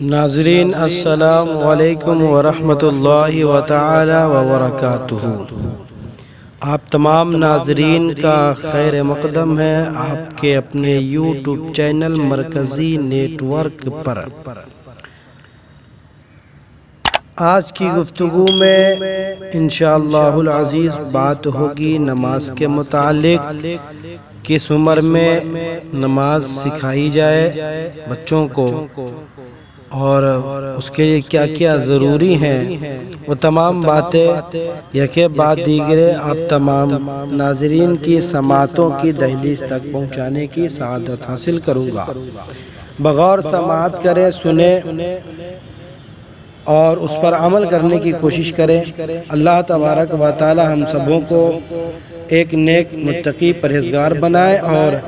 ناظرین السلام علیکم ورحمۃ اللہ تعالی وبرکاتہ۔ آپ تمام ناظرین کا خیر مقدم ہے آپ کے اپنے یوٹیوب چینل مرکزی نیٹ ورک پر۔ آج کی گفتگو میں انشاءاللہ العزیز بات ہوگی نماز کے متعلق، کس عمر میں نماز سکھائی جائے بچوں کو اور اس کے لیے کیا کیا ضروری ہیں، وہ تمام باتیں یکے بعد دیگرے آپ تمام ناظرین کی سماعتوں کی دہلیز تک پہنچانے کی سعادت حاصل کروں گا۔ بغور سماعت کریں، سنیں اور اس پر عمل کرنے کی کوشش کریں۔ اللہ تبارک و تعالی ہم سبوں کو ایک نیک متقی پرہیزگار بنائے اور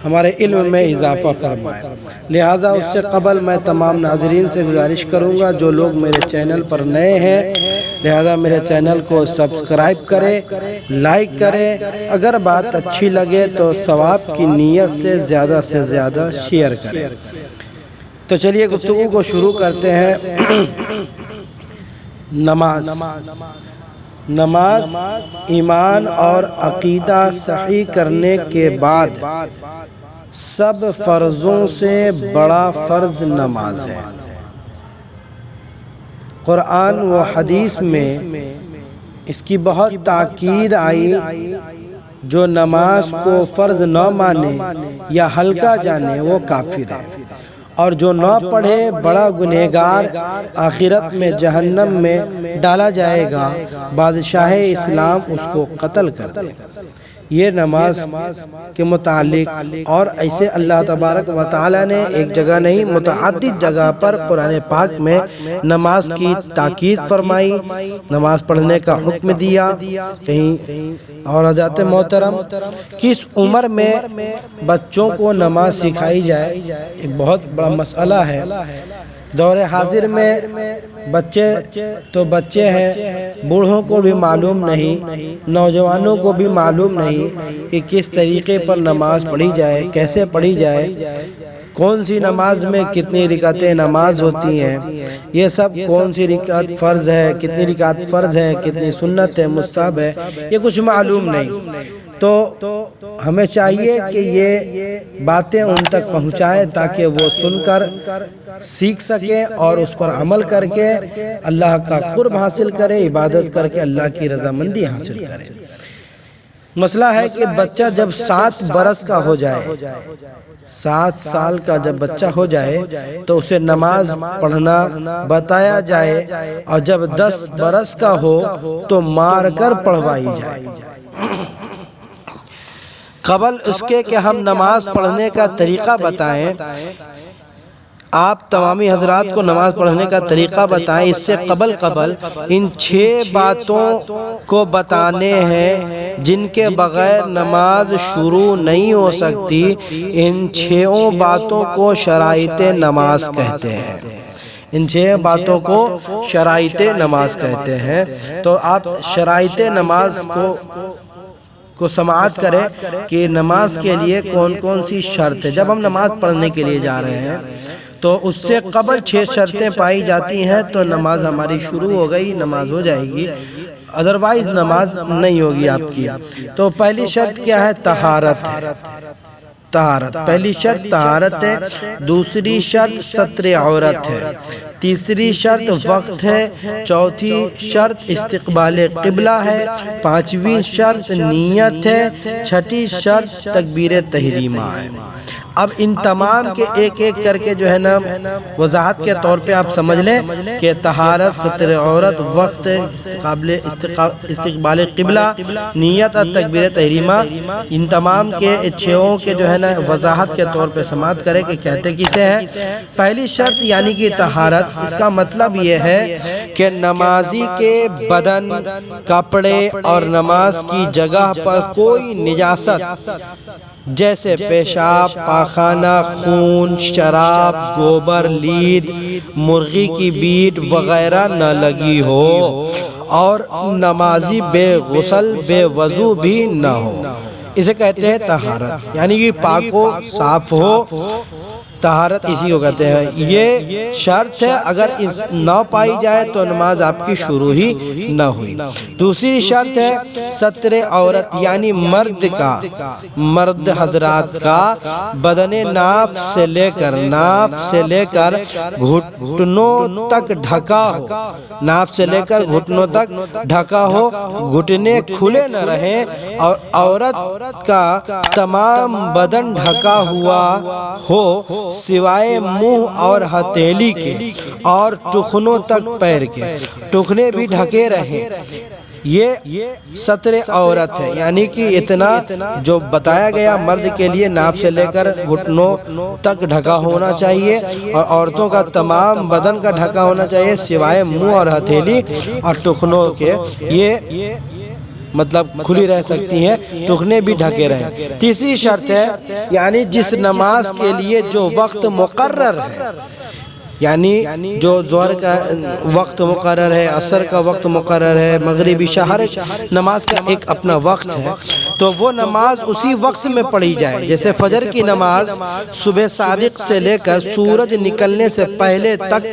ہمارے علم میں اضافہ فرمائے۔ لہٰذا اس سے قبل میں تمام ناظرین سے گزارش کروں گا جو لوگ میرے چینل پر نئے ہیں، لہٰذا میرے چینل کو سبسکرائب کریں، لائک کریں، اگر بات اچھی لگے تو ثواب کی نیت سے زیادہ شیئر کریں۔ تو چلیے گفتگو کو شروع کرتے ہیں۔ نماز ایمان اور عقیدہ صحیح کرنے کے بعد سب فرضوں سے بڑا فرض نماز ہے۔ قرآن و حدیث میں اس کی بہت تاکید آئی، جو نماز کو فرض نہ مانے یا ہلکا جانے وہ کافر ہے، اور جو نہ پڑھے بڑا گنہگار آخرت میں جہنم میں ڈالا جائے گا، بادشاہ اسلام اس کو قتل کر دے۔ یہ نماز کے متعلق اور ایسے اللہ تبارک و تعالی نے ایک جگہ نہیں متعدد جگہ پر قرآن پاک میں نماز کی تاکید فرمائی، نماز پڑھنے کا حکم دیا۔ کہیں اور حضرت محترم کس عمر میں بچوں کو نماز سکھائی جائے، ایک بہت بڑا مسئلہ ہے۔ دور حاضر میں بچے تو بچے ہیں، بوڑھوں کو بھی معلوم نہیں، نوجوانوں کو بھی معلوم نہیں کہ کس طریقے پر نماز پڑھی جائے، کیسے پڑھی جائے، کون سی نماز میں کتنی رکعتیں نماز ہوتی ہیں، یہ سب کون سی رکعت فرض ہے، کتنی رکعت فرض ہے، کتنی سنت ہے، مستحب ہے، یہ کچھ معلوم نہیں۔ تو ہمیں چاہیے کہ یہ باتیں ان تک پہنچائے تاکہ وہ سن کر سیکھ سکیں اور اس پر عمل کر کے اللہ کا قرب حاصل کرے، عبادت کر کے اللہ کی رضامندی حاصل کرے۔ مسئلہ ہے کہ بچہ جب 7 برس کا ہو جائے، 7 سال کا جب بچہ ہو جائے تو اسے نماز پڑھنا بتایا جائے، اور جب 10 برس کا ہو تو مار کر پڑھوائی جائے۔ قبل اس کے کہ ہم نماز پڑھنے کا طریقہ بتائیں، آپ تمامی حضرات کو نماز پڑھنے کا طریقہ بتائیں، اس سے قبل ان 6 باتوں کو بتانے ہیں جن کے بغیر نماز شروع نہیں ہو سکتی۔ ان 6 باتوں کو شرائط نماز کہتے ہیں، ان 6 باتوں کو شرائط نماز کہتے ہیں۔ تو آپ شرائط نماز کو سماعت کریں کہ نماز کے لیے کون کون سی شرط ہے۔ جب ہم نماز پڑھنے کے لیے جا رہے ہیں تو اس سے قبل 6 شرطیں پائی جاتی ہیں تو نماز ہماری شروع ہو گئی، نماز ہو جائے گی، ادروائز نماز نہیں ہوگی آپ کی۔ تو پہلی شرط کیا ہے؟ طہارت ہے۔ طہارت پہلی شرط طہارت ہے، دوسری شرط ستر عورت ہے، تیسری شرط وقت ہے، چوتھی شرط استقبال قبلہ ہے، پانچویں شرط نیت ہے، چھٹی شرط تکبیر تحریمہ ہے۔ اب ان تمام کے ایک ایک کر کے جو ہے نا وضاحت کے طور پہ آپ سمجھ لیں کہ طہارت، ستر عورت، وقت، استقبال قبلہ، نیت اور تکبیر تحریمہ، ان تمام کے 6 کے جو ہے نا وضاحت کے طور پہ سماعت کرے کہ کہتے کسے ہیں۔ پہلی شرط یعنی کہ طہارت، اس کا مطلب یہ ہے کہ نمازی کے بدن، کپڑے اور نماز کی جگہ پر کوئی نجاست جیسے پیشاب، پاخانہ، خون، شراب، گوبر، لید، مرغی کی بیٹ وغیرہ نہ لگی ہو، اور نمازی بے غسل بے وضو بھی نہ ہو، اسے کہتے ہیں طہارت، یعنی کہ پاک و صاف ہو، طہارت اسی کو کہتے ہیں، یہ شرط ہے، اگر اس نہ پائی جائے تو نماز آپ کی شروع ہی نہ ہوئی۔ دوسری شرط ہے ستر عورت، یعنی مرد حضرات کا بدن ناف سے لے کر گھٹنوں تک ڈھکا ہو، ناف سے لے کر گھٹنوں تک ڈھکا ہو، گھٹنے کھلے نہ رہیں، اور عورت کا تمام بدن ڈھکا ہوا ہو سوائے منہ اور ہتھیلی کے، اور ٹخنوں تک پیر کے، ٹخنے بھی ڈھکے رہیں۔ یہ ستر عورت ہے، یعنی کہ اتنا جو بتایا گیا مرد کے لیے ناف سے لے کر گھٹنوں تک ڈھکا ہونا چاہیے، اور عورتوں کا تمام بدن کا ڈھکا ہونا چاہیے سوائے منہ اور ہتھیلی اور ٹخنوں کے، یہ مطلب کھلی رہ سکتی ہیں، ٹخنے بھی ڈھکے رہیں۔ تیسری شرط ہے یعنی جس نماز کے لیے جو وقت مقرر ہے، یعنی جو ظہر کا وقت مقرر ہے، عصر کا وقت مقرر ہے، مغرب عشاء، ہر نماز کا ایک اپنا وقت ہے، تو وہ نماز اسی وقت میں پڑھی جائے۔ جیسے فجر کی نماز صبح صادق سے لے کر سورج نکلنے سے پہلے تک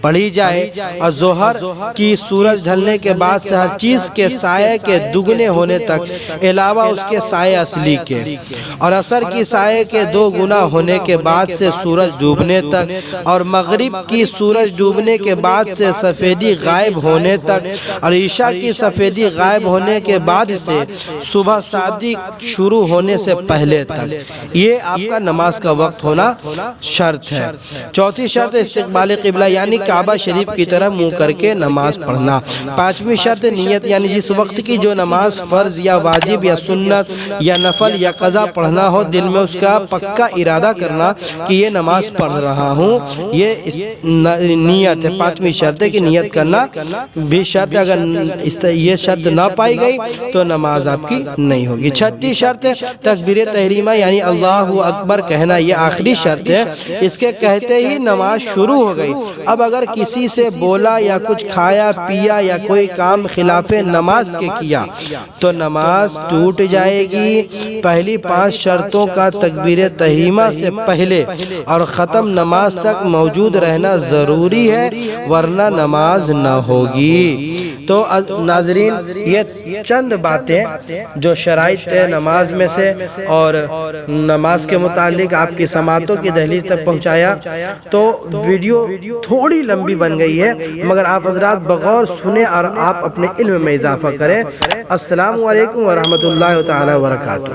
پڑھی جائے، اور ظہر کی سورج ڈھلنے کے بعد سے ہر چیز کے سائے کے دگنے ہونے تک علاوہ اس کے سائے اصلی کے، اور عصر کی سائے کے 2 گنا ہونے کے بعد سے سورج ڈوبنے تک، اور مغرب کی سورج ڈوبنے کے بعد سے سفیدی غائب ہونے تک، اور عشاء کی سفیدی غائب ہونے کے بعد سے صبح صادق شروع ہونے سے پہلے تک، یہ آپ کا نماز کا وقت ہونا شرط ہے۔ چوتھی شرط استقبال قبلہ، یعنی کعبہ شریف کی طرح منہ کر کے نماز پڑھنا۔ پانچویں شرط نیت، یعنی جس وقت کی جو نماز فرض یا واجب یا سنت یا نفل یا قضا پڑھنا ہو، دل میں اس کا پکا ارادہ کرنا کہ یہ نماز پڑھ رہا ہوں، یہ نیت ہے۔ پانچویں شرط ہے کہ نیت کرنا بھی شرط ہے، اگر یہ شرط نہ پائی گئی تو نماز آپ کی نہیں ہوگی۔ چھٹی شرط ہے تکبیر تحریمہ، یعنی اللہ اکبر کہنا، یہ آخری شرط ہے، اس کے کہتے ہی نماز شروع ہو گئی۔ اب اگر کسی سے بولا یا کچھ کھایا پیا یا کوئی کام خلاف نماز کے کیا تو نماز ٹوٹ جائے گی۔ پہلی 5 شرطوں کا تکبیر تحریمہ سے پہلے اور ختم نماز تک موجود رہنا ضروری ہے، ورنہ نماز نہ ہوگی۔ تو ناظرین، یہ چند باتیں جو شرائط ہے نماز میں سے، اور نماز کے متعلق آپ کی سماعتوں کی دہلیز تک پہنچایا۔ تو ویڈیو تھوڑی لمبی بن گئی ہے، مگر آپ حضرات بغور سنیں اور آپ اپنے علم میں اضافہ کریں۔ السلام علیکم ورحمۃ اللہ تعالی وبرکاتہ۔